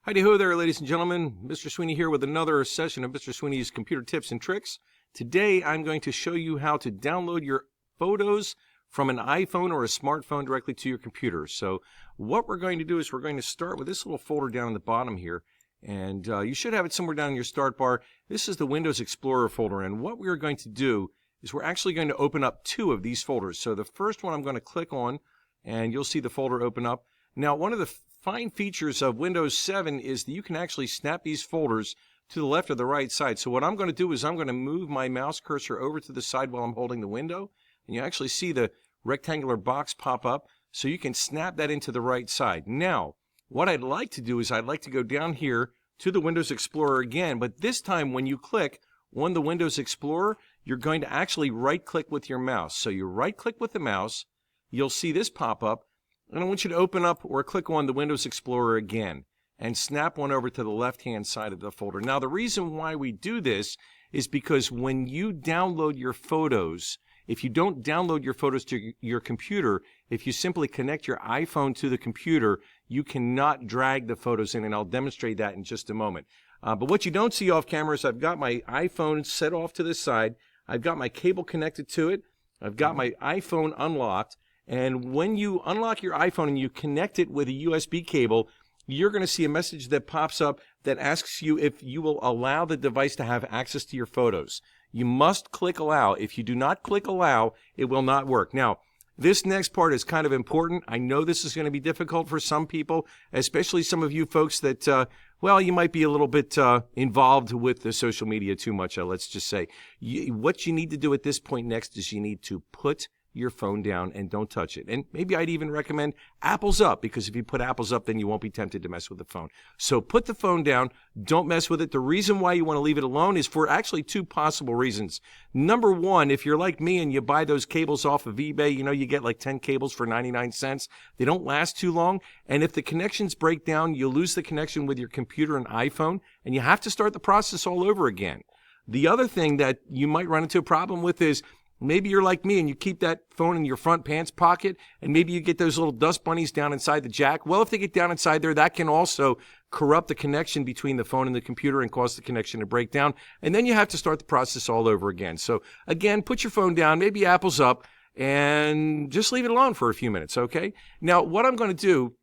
Heidi-ho there, ladies and gentlemen. Mr. Sweeney here with another session of Mr. Sweeney's computer tips and tricks. Today, I'm going to show you how to download your photos from an iPhone or a smartphone directly to your computer. So what we're going to do is we're going to start with this little folder down in the bottom here. And you should have it somewhere down in your start bar. This is the Windows Explorer folder. And what we're going to do is we're actually going to open up two of these folders. So the first one I'm going to click on, and you'll see the folder open up. Now, one of the fine features of Windows 7 is that you can actually snap these folders to the left or the right side. So what I'm going to do is I'm going to move my mouse cursor over to the side while I'm holding the window, and you actually see the rectangular box pop up, so you can snap that into the right side. Now, what I'd like to do is I'd like to go down here to the Windows Explorer again, but this time when you click on the Windows Explorer, you're going to actually right-click with your mouse. So you right-click with the mouse, you'll see this pop up, and I want you to open up or click on the Windows Explorer again and snap one over to the left-hand side of the folder. Now, the reason why we do this is because when you download your photos, if you don't download your photos to your computer, if you simply connect your iPhone to the computer, you cannot drag the photos in, and I'll demonstrate that in just a moment. But what you don't see off camera is I've got my iPhone set off to the side, I've got my cable connected to it, I've got my iPhone unlocked, and when you unlock your iPhone and you connect it with a USB cable, you're going to see a message that pops up that asks you if you will allow the device to have access to your photos. You must click allow. If you do not click allow, it will not work. Now, this next part is kind of important. I know this is going to be difficult for some people, especially some of you folks that, well, you might be a little bit involved with the social media too much, let's just say. What you need to do at this point next is you need to put your phone down and don't touch it. And maybe I'd even recommend apples up, because if you put apples up, then you won't be tempted to mess with the phone. So put the phone down, don't mess with it. The reason why you want to leave it alone is for actually two possible reasons. Number one, if you're like me and you buy those cables off of eBay, you know, you get like 10 cables for 99 cents. They don't last too long. And if the connections break down, you lose the connection with your computer and iPhone, and you have to start the process all over again. The other thing that you might run into a problem with is maybe you're like me and you keep that phone in your front pants pocket, and maybe you get those little dust bunnies down inside the jack. Well, if they get down inside there, that can also corrupt the connection between the phone and the computer and cause the connection to break down. And then you have to start the process all over again. So again, put your phone down, maybe apples up, and just leave it alone for a few minutes, okay? Now, what I'm going to do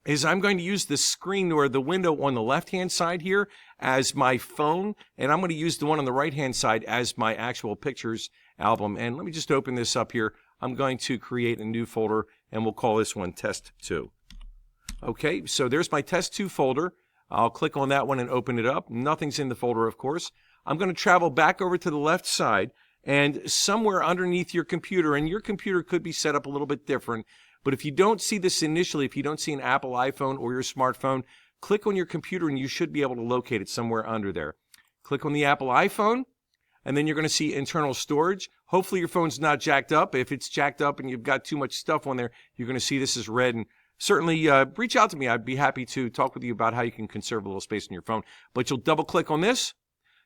is I'm going to use the screen or the window on the left-hand side here as my phone, and I'm going to use the one on the right-hand side as my actual pictures album. And let me just open this up here. I'm going to create a new folder, and we'll call this one Test 2. Okay, so there's my Test 2 folder. I'll click on that one and open it up. Nothing's in the folder, of course. I'm going to travel back over to the left side, and somewhere underneath your computer, and your computer could be set up a little bit different, but if you don't see this initially, if you don't see an Apple iPhone or your smartphone, click on your computer and you should be able to locate it somewhere under there. Click on the Apple iPhone, and then you're going to see internal storage. Hopefully your phone's not jacked up. If it's jacked up and you've got too much stuff on there, you're going to see this is red. And certainly reach out to me. I'd be happy to talk with you about how you can conserve a little space on your phone. But you'll double click on this.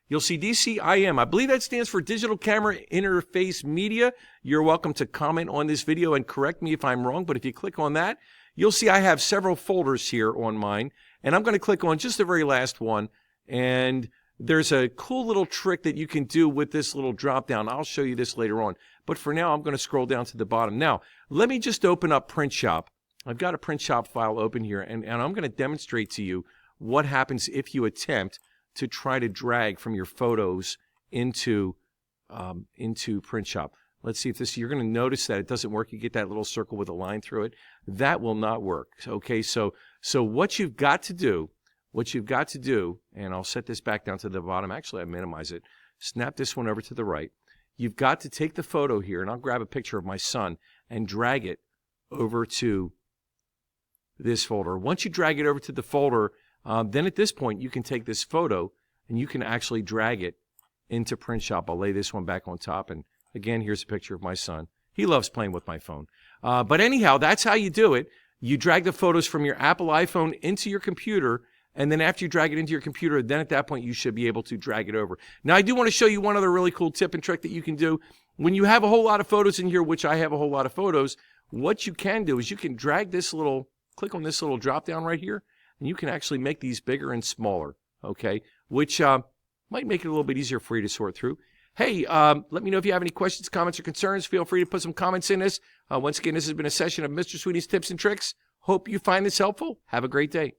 You'll see DCIM. I believe that stands for Digital Camera Interface Media. You're welcome to comment on this video and correct me if I'm wrong, but if you click on that, you'll see I have several folders here on mine, and I'm going to click on just the very last one, and there's a cool little trick that you can do with this little drop down. I'll show you this later on, but for now I'm going to scroll down to the bottom. Now, let me just open up Print Shop. I've got a Print Shop file open here, and I'm going to demonstrate to you what happens if you attempt to try to drag from your photos into Print Shop. Let's see if this, you're going to notice that it doesn't work. You get that little circle with a line through it. That will not work. Okay, so what you've got to do, and I'll set this back down to the bottom. Actually, I minimize it. Snap this one over to the right. You've got to take the photo here, and I'll grab a picture of my son and drag it over to this folder. Once you drag it over to the folder, then at this point, you can take this photo and you can actually drag it into Print Shop. I'll lay this one back on top. And again, here's a picture of my son. He loves playing with my phone. But anyhow, that's how you do it. You drag the photos from your Apple iPhone into your computer. And then after you drag it into your computer, then at that point, you should be able to drag it over. Now, I do want to show you one other really cool tip and trick that you can do. When you have a whole lot of photos in here, which I have a whole lot of photos, what you can do is you can drag this little, click on this little drop down right here, and you can actually make these bigger and smaller, okay, which might make it a little bit easier for you to sort through. Hey, let me know if you have any questions, comments, or concerns. Feel free to put some comments in this. Once again, this has been a session of Mr. Sweeney's Tips and Tricks. Hope you find this helpful. Have a great day.